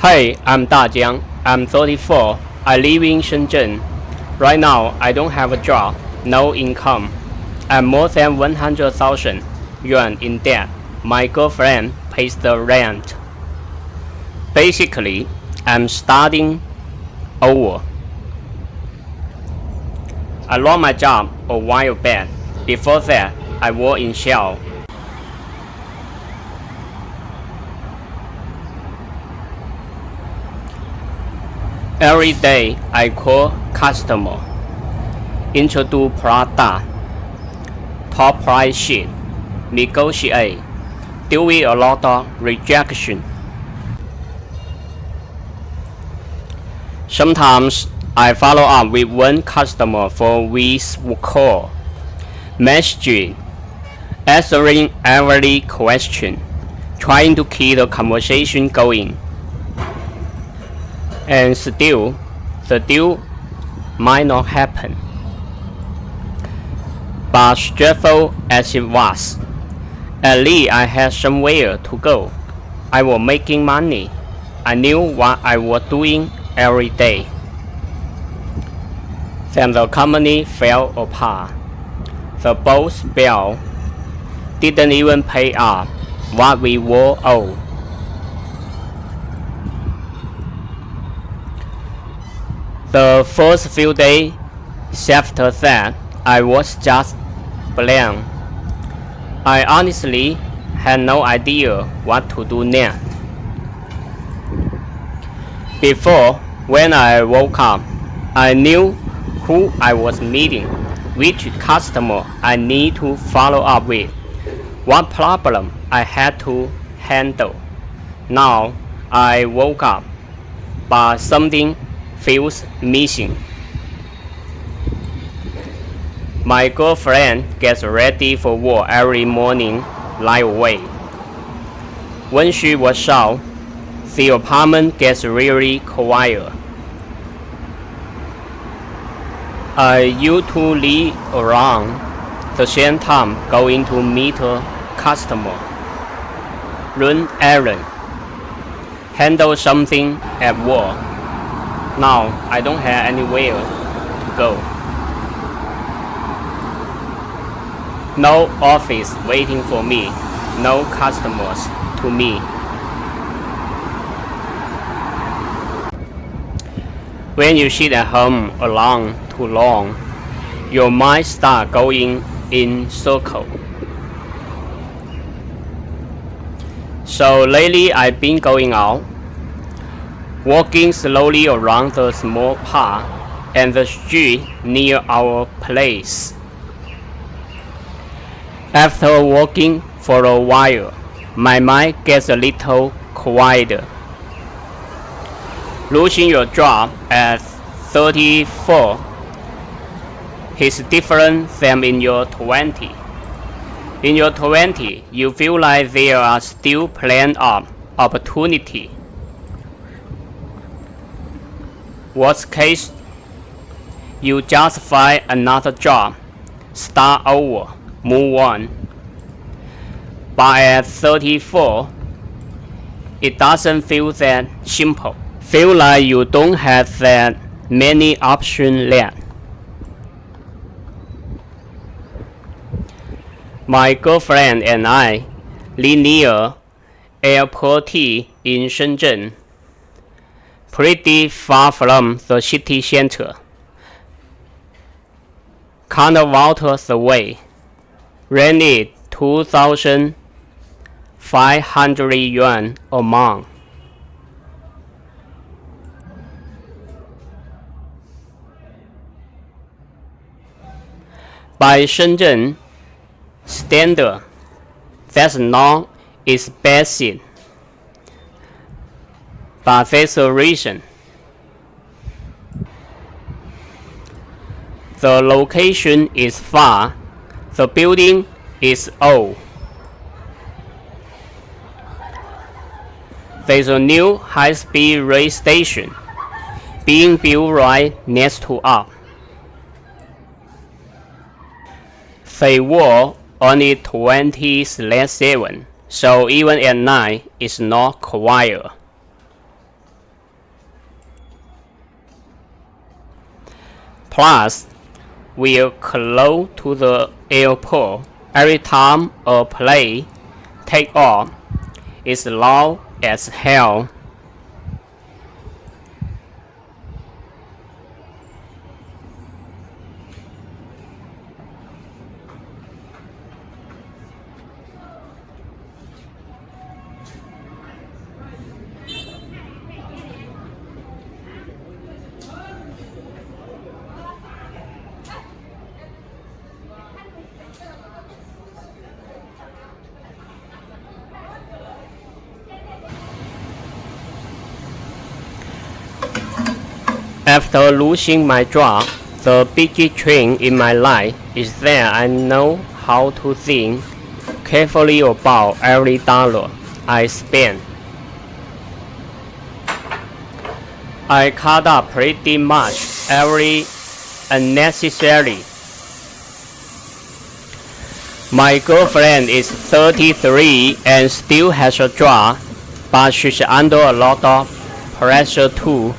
Hey, I'm Dajiang. I'm 34. I live in Shenzhen. Right now, I don't have a job, no income. I'm more than 100,000 yuan in debt. My girlfriend pays the rent. Basically, I'm starting over. I lost my job a while back. Before that, I worked in Shell. Every day, I call customer, introduce product, top price sheet, negotiate, deal with a lot of rejection. Sometimes I follow up with one customer for weeks call, messaging, answering every question, trying to keep the conversation going. And still, the deal might not happen. But stressful as it was, at least I had somewhere to go. I was making money. I knew what I was doing every day. Then the company fell apart. The boss bill didn't even pay us what we were owed. The first few days after that, I was just blank. I honestly had no idea what to do next. Before, when I woke up, I knew who I was meeting, which customer I need to follow up with, what problem I had to handle. Now I woke up, but something feels missing. My girlfriend gets ready for work every morning right away. When she was out, the apartment gets really quiet. I used to leave around the same time going to meet a customer, run errands, handle something at work. Now I don't have anywhere to go. No office waiting for me, no customers to meet. When you sit at home alone too long, your mind starts going in circles. So lately I've been going out, walking slowly around the small park and the street near our place. After walking for a while, my mind gets a little quieter. Losing your job at 34 is different than in your 20s. In your 20s, you feel like there are still plenty of opportunity. Worst case, you just find another job, start over, move on. But at 34, it doesn't feel that simple. Feel like you don't have that many options left. My girlfriend and I live near airport in Shenzhen, pretty far from the city center. Kind of waters away. Rented 2,500 yuan a month. By Shenzhen standard, that's not expensive, but there's a reason. The location is far, the building is old. There's a new high-speed rail station being built right next to us. They work only 24/7, so even at night it's not quiet. class will close to the airport every time a plane take off. It's loud as hell. After losing my job, the biggest change in my life is that I know how to think carefully about every dollar I spend. I cut up pretty much every unnecessary. My girlfriend is 33 and still has a job, but she's under a lot of pressure too.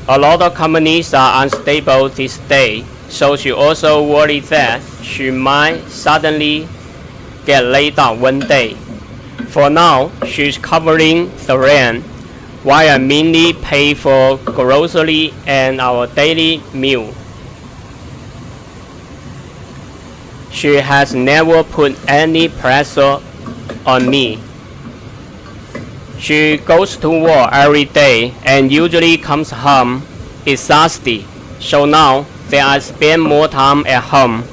A lot of companies are unstable these days, so she also worried that she might suddenly get laid off one day. For now, she's covering the rent, while I mainly pay for grocery and our daily meal. She has never put any pressure on me. She goes to work every day and usually comes home exhausted. So now that I spend more time at home,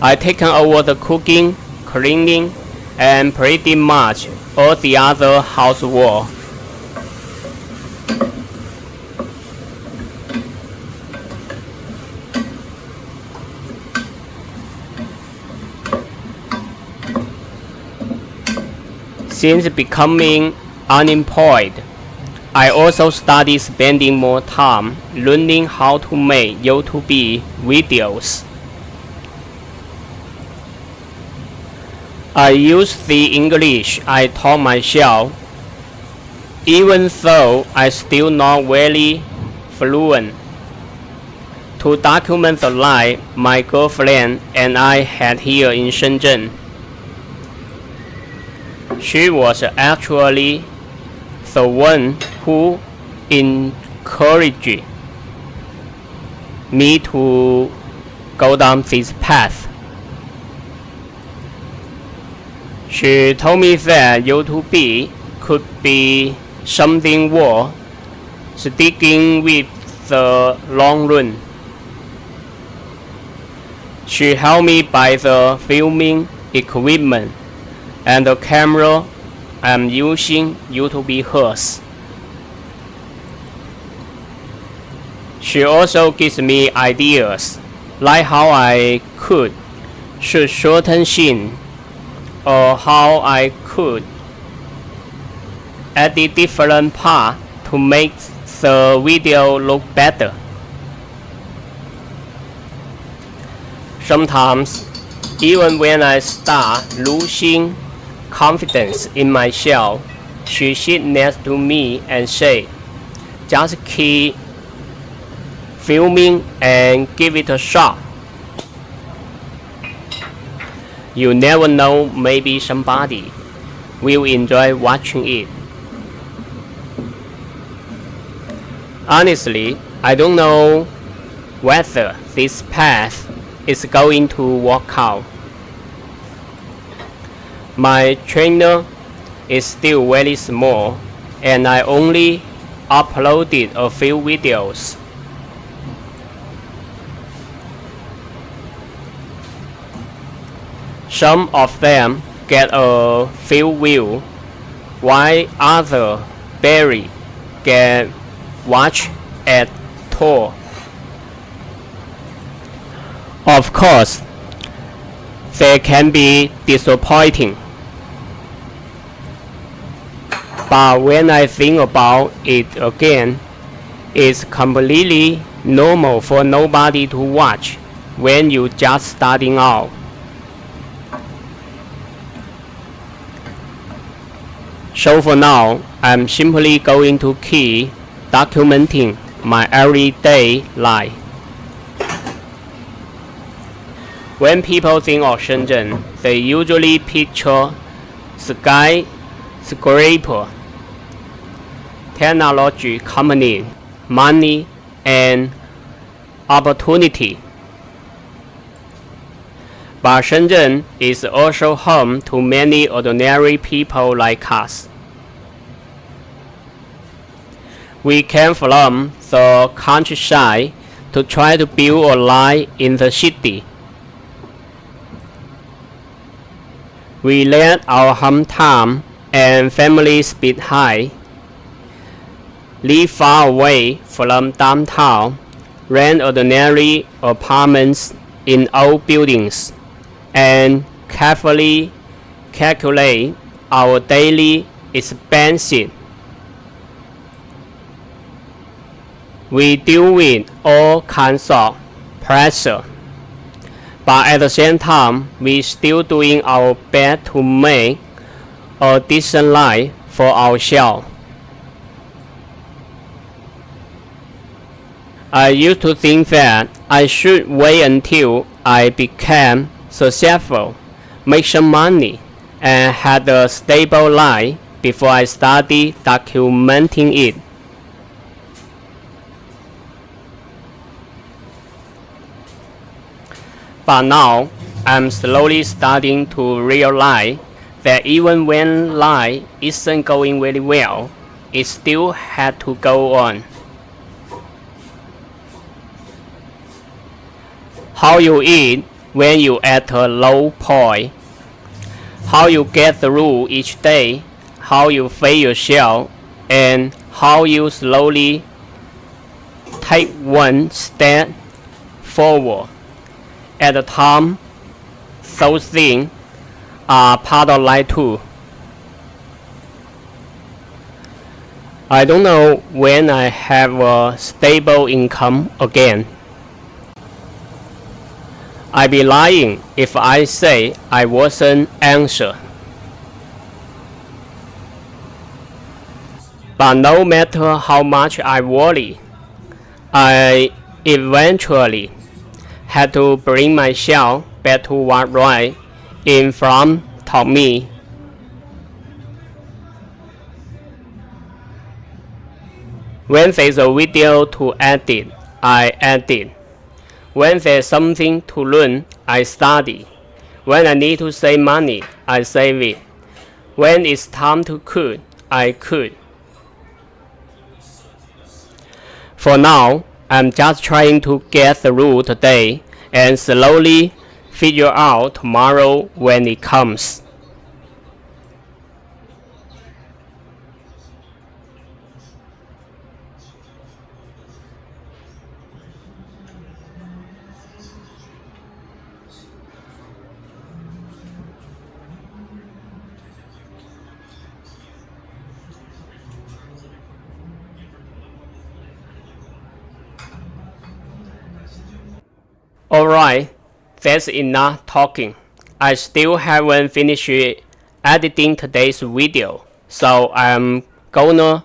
I've taken over the cooking, cleaning, and pretty much all the other housework. Since becoming unemployed, I also started spending more time learning how to make YouTube videos. I use the English I taught myself, even though I still not very fluent, to document the life my girlfriend and I had here in Shenzhen. She was actually the one who encouraged me to go down this path. She told me that YouTube could be something worth sticking with the long run. She helped me buy the filming equipment and the camera I'm using used to be hers. She also gives me ideas, like how I could shoot certain scenes, or how I could edit different parts to make the video look better. Sometimes, even when I start losing confidence in myself, she sits next to me and says, "Just keep filming and give it a shot. You never know, maybe somebody will enjoy watching it." Honestly, I don't know whether this path is going to work out. My channel is still very small and I only uploaded a few videos. Some of them get a few views, while others barely get watched at all. Of course, they can be disappointing. But when I think about it again, it's completely normal for nobody to watch when you're just starting out. So for now, I'm simply going to keep documenting my everyday life. When people think of Shenzhen, they usually picture skyscraper, technology company, money, and opportunity. But Shenzhen is also home to many ordinary people like us. We came from the countryside to try to build a life in the city. We left our hometown and families behind, live far away from downtown, rent ordinary apartments in old buildings, and carefully calculate our daily expenses. We deal with all kinds of pressure, but at the same time, we still doing our best to make a decent life for ourselves. I used to think that I should wait until I became successful, make some money, and had a stable life before I started documenting it. But now, I'm slowly starting to realize that even when life isn't going very well, it still had to go on. How you eat when you're at a low point, how you get through each day, how you feed yourself, and how you slowly take one step forward at a time. Those things are part of life too. I don't know when I have a stable income again. I'd be lying if I say I wasn't anxious. But no matter how much I worry, I eventually had to bring myself back to what right in front of me. When there's a video to edit, I edit. When there's something to learn, I study. When I need to save money, I save it. When it's time to cook, I cook. For now, I'm just trying to get through today and slowly figure out tomorrow when it comes. Alright, that's enough talking. I still haven't finished editing today's video, so I'm gonna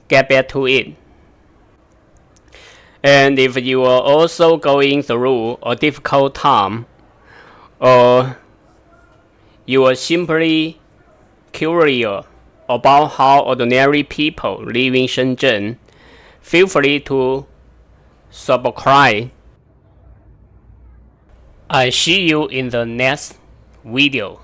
get back to it. And if you are also going through a difficult time, or you are simply curious about how ordinary people live in Shenzhen, feel free to subscribe. I see you in the next video.